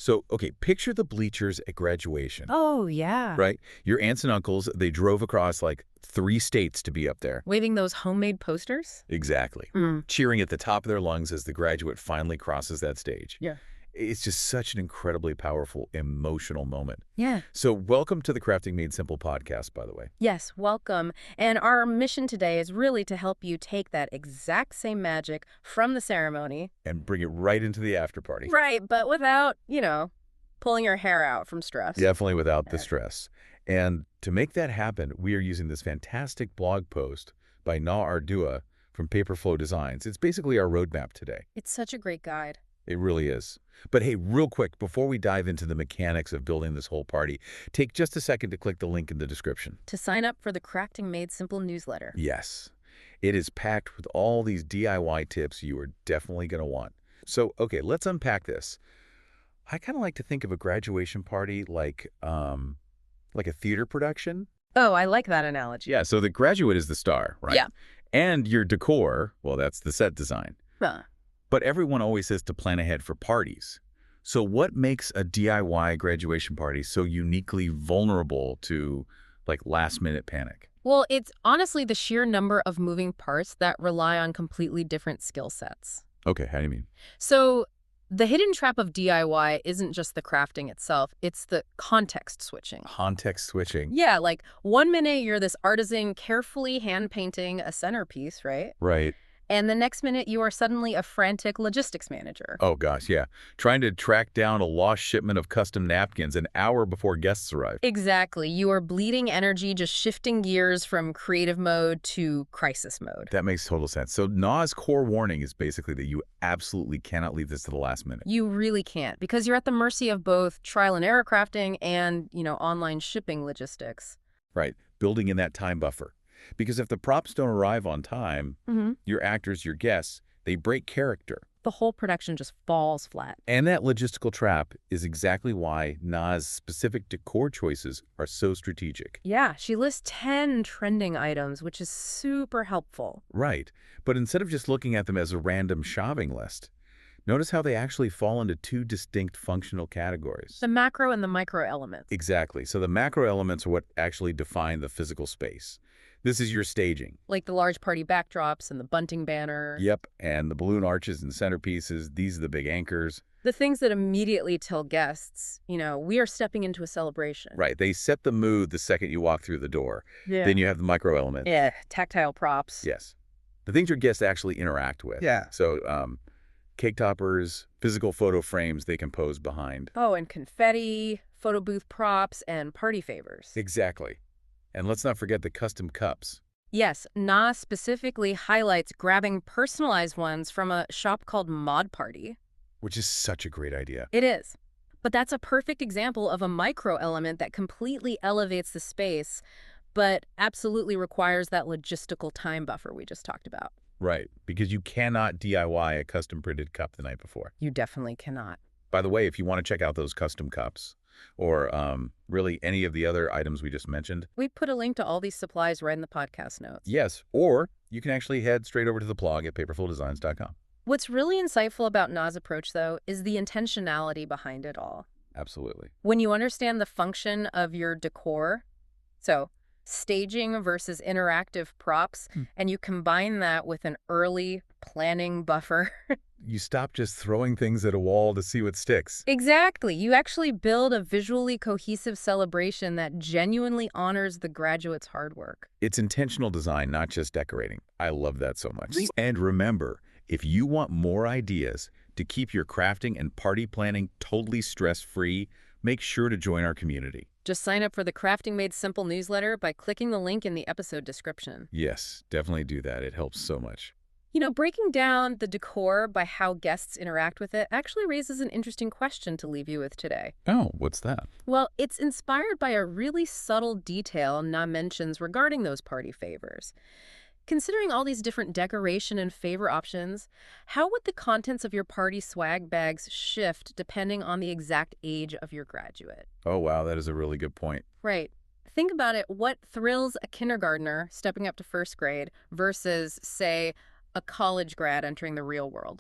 So, okay, picture the bleachers at graduation, Oh, yeah. right? Your aunts and uncles, they drove across like 3 states to be up there. Waving those homemade posters? Exactly. Mm. Cheering at the top of their lungs as the graduate finally crosses that stage. Yeah. It's just such an incredibly powerful, emotional moment. Yeah. So welcome to the Crafting Made Simple podcast, by the way. Yes, welcome. And our mission today is really to help you take that exact same magic from the ceremony. And bring it right into the after party. Right, but without, pulling your hair out from stress. Definitely without the stress. And to make that happen, we are using this fantastic blog post by Na Ardua from Paperflow Designs. It's basically our roadmap today. It's such a great guide. It really is. But hey, real quick, before we dive into the mechanics of building this whole party, take just a second to click the link in the description. To sign up for the Crafting Made Simple newsletter. Yes, it is packed with all these DIY tips you are definitely going to want. So, okay, let's unpack this. I kind of like to think of a graduation party like a theater production. Oh, I like that analogy. Yeah, so the graduate is the star, right? Yeah. And your decor, well, that's the set design. Huh. But everyone always says to plan ahead for parties. So what makes a DIY graduation party so uniquely vulnerable to, like, last-minute panic? Well, it's honestly the sheer number of moving parts that rely on completely different skill sets. Okay, how do you mean? So the hidden trap of DIY isn't just the crafting itself, it's the context switching. Context switching. Yeah, like 1 minute you're this artisan carefully hand-painting a centerpiece, right? Right. And the next minute you are suddenly a frantic logistics manager. Oh, gosh, yeah. Trying to track down a lost shipment of custom napkins an hour before guests arrive. Exactly. You are bleeding energy, just shifting gears from creative mode to crisis mode. That makes total sense. So Na's core warning is basically that you absolutely cannot leave this to the last minute. You really can't, because you're at the mercy of both trial and error crafting and, online shipping logistics. Right. Building in that time buffer. Because if the props don't arrive on time, your actors, your guests, they break character. The whole production just falls flat. And that logistical trap is exactly why Na's specific decor choices are so strategic. Yeah, she lists 10 trending items, which is super helpful. Right. But instead of just looking at them as a random shopping list, notice how they actually fall into 2 distinct functional categories. The macro and the micro elements. Exactly. So the macro elements are what actually define the physical space. This is your staging. Like the large party backdrops and the bunting banner. Yep, and the balloon arches and centerpieces, these are the big anchors. The things that immediately tell guests, we are stepping into a celebration. Right, they set the mood the second you walk through the door. Yeah. Then you have the micro elements. Yeah, tactile props. Yes. The things your guests actually interact with. Yeah. So, cake toppers, physical photo frames they can pose behind. Oh, and confetti, photo booth props, and party favors. Exactly. And let's not forget the custom cups. Yes, Na specifically highlights grabbing personalized ones from a shop called Mod Party. Which is such a great idea. It is. But that's a perfect example of a micro element that completely elevates the space, but absolutely requires that logistical time buffer we just talked about. Right, because you cannot DIY a custom printed cup the night before. You definitely cannot. By the way, if you want to check out those custom cups, or really any of the other items we just mentioned. We put a link to all these supplies right in the podcast notes. Yes, or you can actually head straight over to the blog at paperfuldesigns.com. What's really insightful about Na's approach, though, is the intentionality behind it all. Absolutely. When you understand the function of your decor, so staging versus interactive props, and you combine that with an early planning buffer. You stop just throwing things at a wall to see what sticks. Exactly. You actually build a visually cohesive celebration that genuinely honors the graduate's hard work. It's intentional design, not just decorating. I love that so much. And remember, if you want more ideas to keep your crafting and party planning totally stress-free, make sure to join our community. Just sign up for the Crafting Made Simple newsletter by clicking the link in the episode description. Yes, definitely do that. It helps so much. Breaking down the decor by how guests interact with it actually raises an interesting question to leave you with today. Oh, what's that? Well, it's inspired by a really subtle detail Na mentions regarding those party favors. Considering all these different decoration and favor options, how would the contents of your party swag bags shift depending on the exact age of your graduate? Oh, wow, that is a really good point. Right. Think about it. What thrills a kindergartner stepping up to first grade versus, say, a college grad entering the real world?